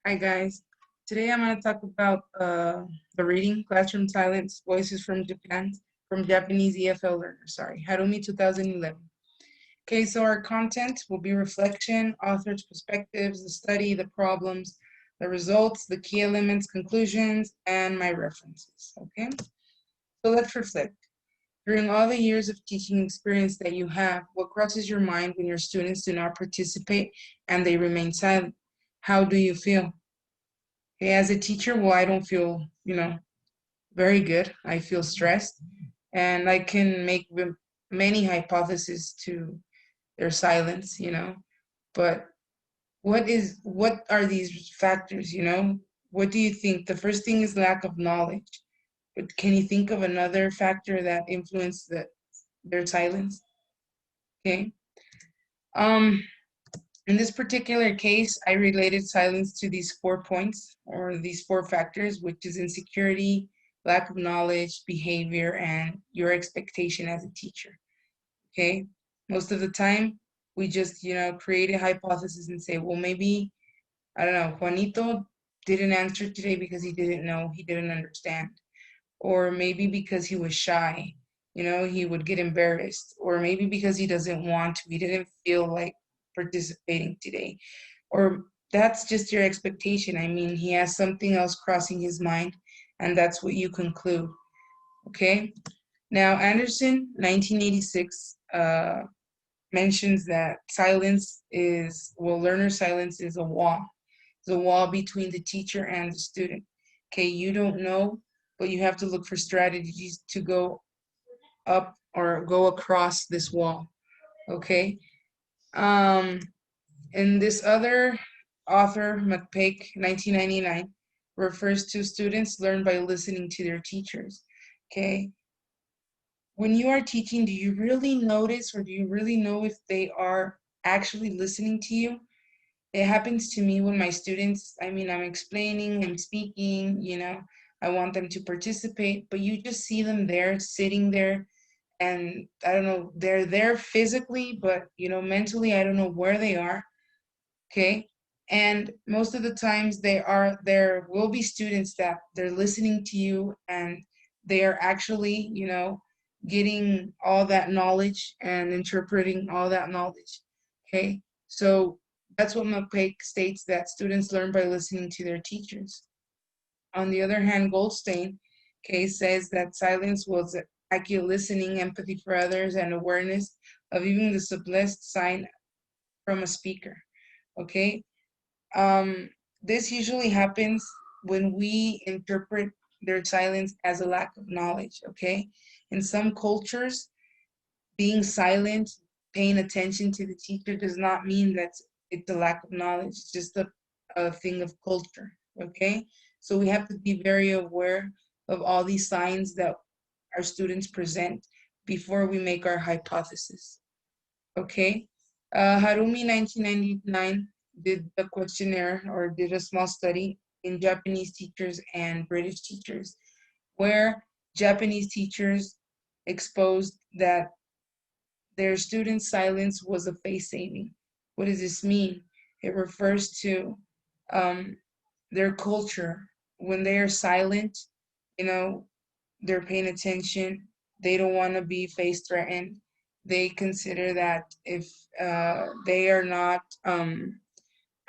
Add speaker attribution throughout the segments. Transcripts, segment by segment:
Speaker 1: Hi guys. Today I'm going to talk about the reading Classroom Silence Voices from Japanese EFL Learners. Sorry, Harumi 2011. Okay, so our content will be reflection, author's perspectives, the study, the problems, the results, the key elements, conclusions, and my references. Okay, so let's reflect. During all the years of teaching experience that you have, what crosses your mind when your students do not participate and they remain silent? How do you feel? Okay, as a teacher, well, I don't feel, very good. I feel stressed, and I can make many hypotheses to their silence. But what are these factors? What do you think? The first thing is lack of knowledge. But can you think of another factor that influenced their silence? Okay. Um, in this particular case, I related silence to these 4 points or these 4 factors, which is insecurity, lack of knowledge, behavior, and your expectation as a teacher. Okay. Most of the time, we just, create a hypothesis and say, well, maybe, I don't know, Juanito didn't answer today because he didn't know, he didn't understand. Or maybe because he was shy, he would get embarrassed. Or maybe because he doesn't want to, he didn't feel like participating today. Or that's just your expectation. I mean, he has something else crossing his mind, and that's what you conclude. Okay. Now, Anderson, 1986, mentions that learner silence is a wall. It's a wall between the teacher and the student. Okay, you don't know, but you have to look for strategies to go up or go across this wall. Okay. Um, and this other author, McPake, 1999, refers to students learn by listening to their teachers. Okay. When you are teaching, do you really notice or do you really know if they are actually listening to you? It happens to me when my students, I mean, I'm explaining, I'm speaking, I want them to participate, but you just see them there, sitting there, and I don't know, they're there physically, but, mentally, I don't know where they are. Okay. And most of the times there will be students that they're listening to you and they are actually, getting all that knowledge and interpreting all that knowledge. Okay. So that's what McPake states, that students learn by listening to their teachers. On the other hand, Goldstein, okay, says that silence was accurate listening, empathy for others, and awareness of even the subtlest sign from a speaker. Okay. um, this usually happens when we interpret their silence as a lack of knowledge, okay? In some cultures, being silent, paying attention to the teacher does not mean that it's a lack of knowledge. It's just a thing of culture, okay? So we have to be very aware of all these signs that our students present before we make our hypothesis, okay? Harumi 1999 did the questionnaire or did a small study in Japanese teachers and British teachers, where Japanese teachers exposed that their students' silence was a face saving. What does this mean? It refers to um, their culture. When they are silent, you know, they're paying attention. They don't want to be face threatened. They consider that if they are not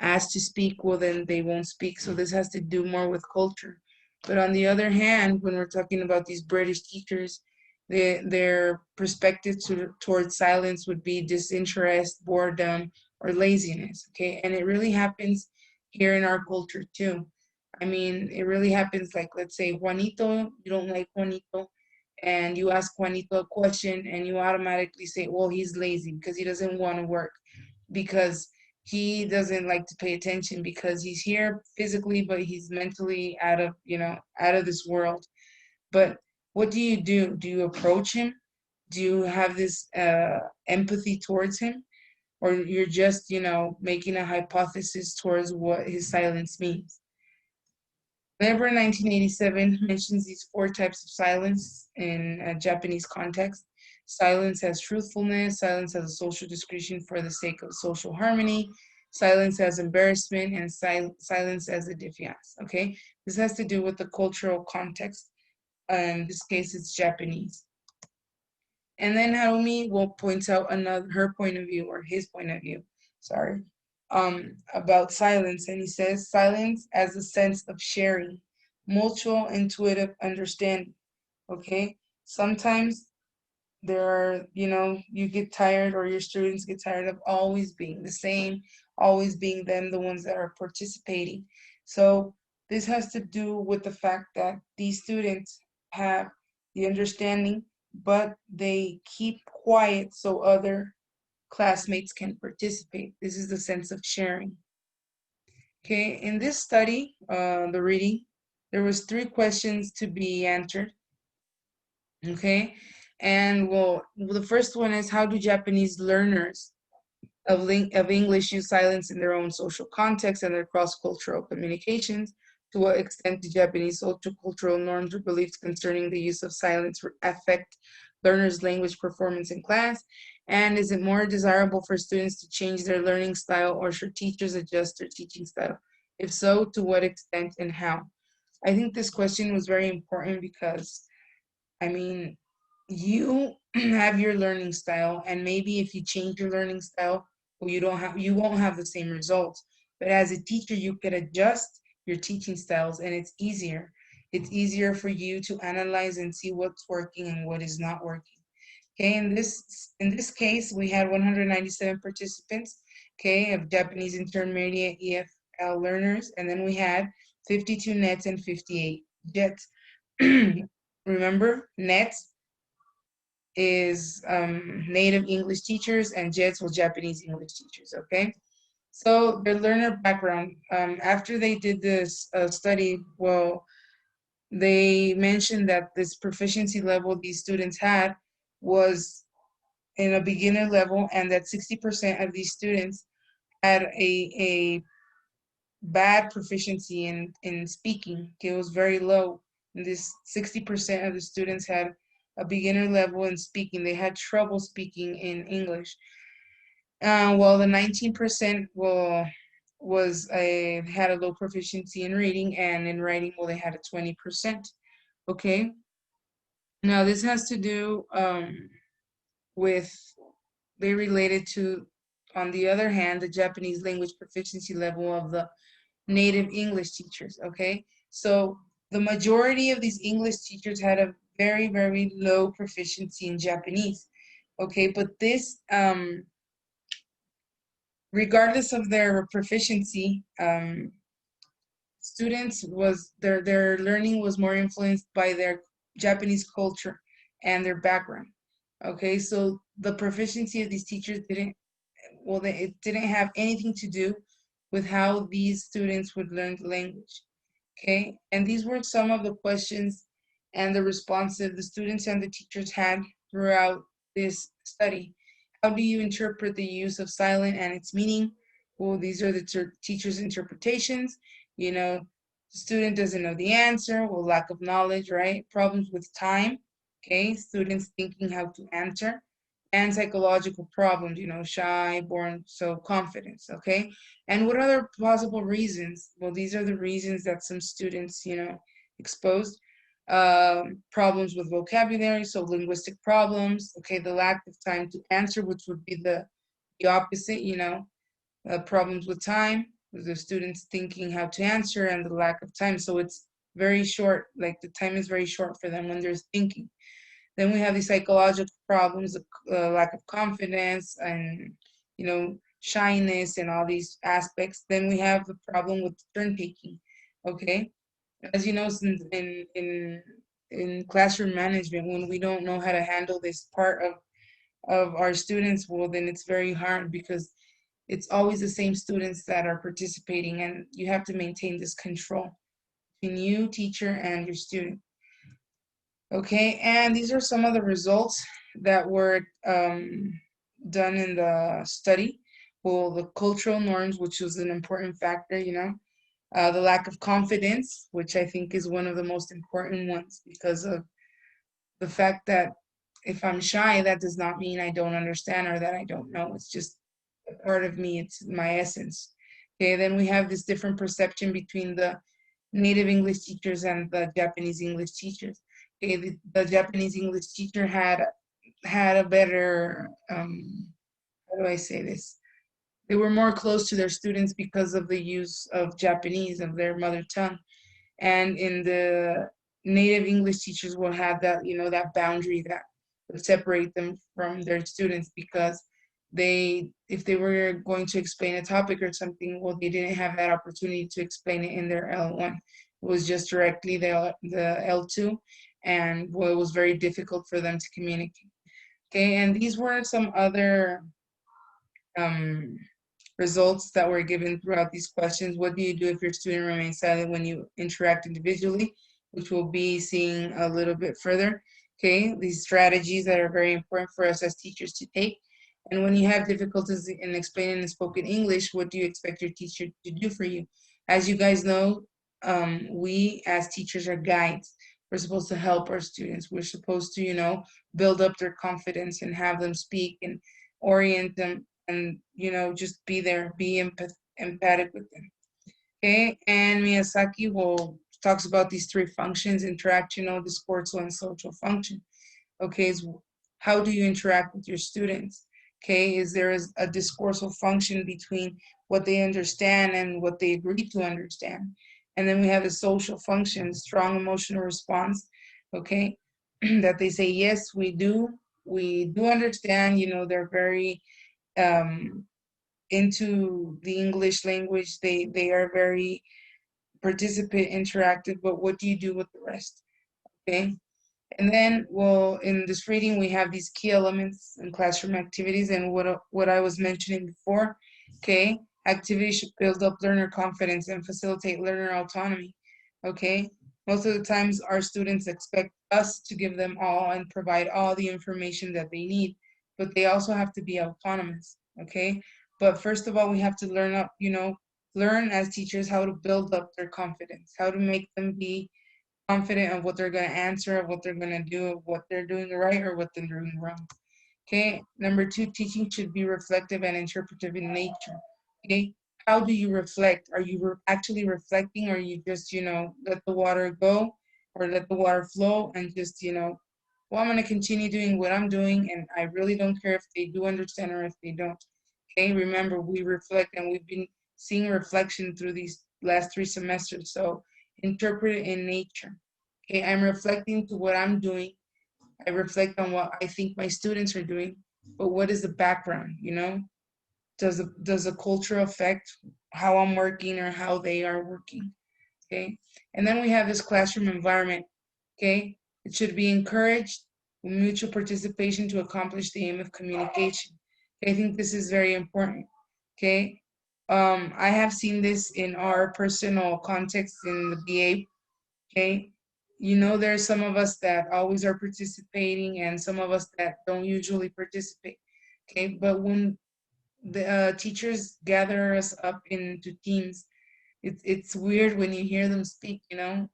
Speaker 1: asked to speak, well, then they won't speak. So this has to do more with culture. But on the other hand, when we're talking about these British teachers, their perspective towards silence would be disinterest, boredom, or laziness. Okay, and it really happens here in our culture too. I mean, it really happens. Like, let's say Juanito, you don't like Juanito, and you ask Juanito a question, and you automatically say, well, he's lazy because he doesn't want to work, because he doesn't like to pay attention, because he's here physically but he's mentally out of this world. But what do you approach him? Do you have this empathy towards him, or you're just making a hypothesis towards what his silence means? Weber 1987 mentions these 4 types of silence in a Japanese context. Silence as truthfulness, silence as a social discretion for the sake of social harmony, silence as embarrassment, and silence as a defiance, okay? This has to do with the cultural context. In this case, it's Japanese. And then Harumi will point out her point of view, or his point of view, sorry, about silence. And he says, silence as a sense of sharing, mutual intuitive understanding, okay? Sometimes there are, you get tired, or your students get tired of always being the same, always being them, the ones that are participating. So this has to do with the fact that these students have the understanding, but they keep quiet so other classmates can participate. This is the sense of sharing. Okay, in this study, the reading, there was 3 questions to be answered. Okay, and well, the first one is, how do Japanese learners of English use silence in their own social context and their cross-cultural communications? To what extent do Japanese cultural norms or beliefs concerning the use of silence affect learners' language performance in class? And is it more desirable for students to change their learning style, or should teachers adjust their teaching style? If so, to what extent and how? I think this question was very important because, I mean, you have your learning style, and maybe if you change your learning style, well, you won't have the same results. But as a teacher, you could adjust your teaching styles, and it's easier. It's easier for you to analyze and see what's working and what is not working. Okay, in this case, we had 197 participants, okay, of Japanese intermediate EFL learners, and then we had 52 nets and 58 jets. Remember, nets is native English teachers, and JETs will Japanese English teachers, okay? So their learner background, after they did this study, well, they mentioned that this proficiency level these students had was in a beginner level, and that 60% of these students had a bad proficiency in speaking. It was very low. And this 60% of the students had a beginner level in speaking. They had trouble speaking in English. While the 19% had a low proficiency in reading, and in writing, well, they had a 20%. Okay. Now this has to do with, they related to, on the other hand, the Japanese language proficiency level of the native English teachers, okay? So the majority of these English teachers had a very, very low proficiency in Japanese, okay? But this, regardless of their proficiency, students their learning was more influenced by their Japanese culture and their background, okay? So the proficiency of these teachers it didn't have anything to do with how these students would learn the language, okay? And these were some of the questions and the responses the students and the teachers had throughout this study. How do you interpret the use of silent and its meaning? Well, these are the teacher's interpretations. The student doesn't know the answer, well, lack of knowledge, right? Problems with time, okay? Students thinking how to answer, and psychological problems, shy, born, so confidence, okay? And what other possible reasons? Well, these are the reasons that some students, exposed. Problems with vocabulary, so linguistic problems, okay? The lack of time to answer, which would be the opposite, problems with time, with the students thinking how to answer, and the lack of time. So it's very short, like the time is very short for them when they're thinking. Then we have the psychological problems, lack of confidence, and shyness, and all these aspects. Then we have the problem with turn taking. Okay, as you know, since in classroom management, when we don't know how to handle this part of our students, well, then it's very hard because it's always the same students that are participating, and you have to maintain this control between you, teacher, and your student. Okay, and these are some of the results that were done in the study. Well, the cultural norms, which was an important factor, the lack of confidence, which I think is one of the most important ones, because of the fact that if I'm shy, that does not mean I don't understand or that I don't know. It's just a part of me, it's my essence. Okay, then we have this different perception between the native English teachers and the Japanese English teachers. Okay, the Japanese English teacher had a better how do I say this? They were more close to their students because of the use of Japanese, of their mother tongue. And in the native English teachers will have that, that boundary that would separate them from their students because if they were going to explain a topic or something, well, they didn't have that opportunity to explain it in their L1. It was just directly the L2, and well, it was very difficult for them to communicate. Okay, and these were some other um, results that were given throughout these questions. What do you do if your student remains silent when you interact individually, which we'll be seeing a little bit further. Okay, these strategies that are very important for us as teachers to take. And when you have difficulties in explaining in spoken English, what do you expect your teacher to do for you? As you guys know, we as teachers are guides. We're supposed to help our students. We're supposed to, build up their confidence and have them speak and orient them and just be there, be empathic with them. Okay, and Miyazaki will talks about these three functions: interactional, discursive, and social function. Okay, so how do you interact with your students? Okay, is there a discursive function between what they understand and what they agree to understand? And then we have the social function, strong emotional response. Okay, that they say yes, we do understand. They're very um, into the English language. They are very participant interactive, but what do you do with the rest? Okay. And then, well, in this reading, we have these key elements in classroom activities and what I was mentioning before. Okay. Activities should build up learner confidence and facilitate learner autonomy. Okay. Most of the times, our students expect us to give them all and provide all the information that they need, but they also have to be autonomous. Okay. But first of all, we have to learn as teachers how to build up their confidence, how to make them be confident of what they're going to answer, of what they're going to do, of what they're doing right or what they're doing wrong. Okay. Number two, teaching should be reflective and interpretive in nature. Okay. How do you reflect? Are you actually reflecting, or you just, let the water go or let the water flow and just, well, I'm going to continue doing what I'm doing and I really don't care if they do understand or if they don't. Okay. Remember, we reflect and we've been seeing reflection through these last 3 semesters. So interpret it in nature. Okay. I'm reflecting to what I'm doing. I reflect on what I think my students are doing, but what is the background, does a culture affect how I'm working or how they are working? Okay. And then we have this classroom environment. Okay. It should be encouraged with mutual participation to accomplish the aim of communication. Okay? I think this is very important. Okay. I have seen this in our personal context in the BA. Okay. There's some of us that always are participating and some of us that don't usually participate. Okay. But when the teachers gather us up into teams, it's weird when you hear them speak, and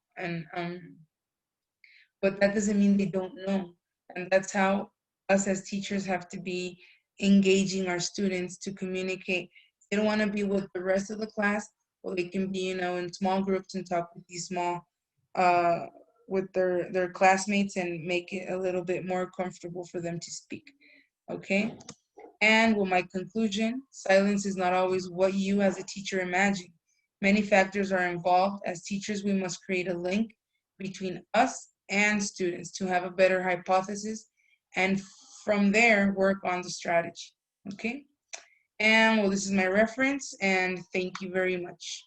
Speaker 1: but that doesn't mean they don't know. And that's how us as teachers have to be engaging our students to communicate. If they don't want to be with the rest of the class, well, they can be, in small groups and talk with these small, uh, with their classmates and make it a little bit more comfortable for them to speak. Okay. And with my conclusion, silence is not always what you as a teacher imagine. Many factors are involved. As teachers, we must create a link between us and students to have a better hypothesis and from there work on the strategy. Okay? And well, this is my reference and thank you very much.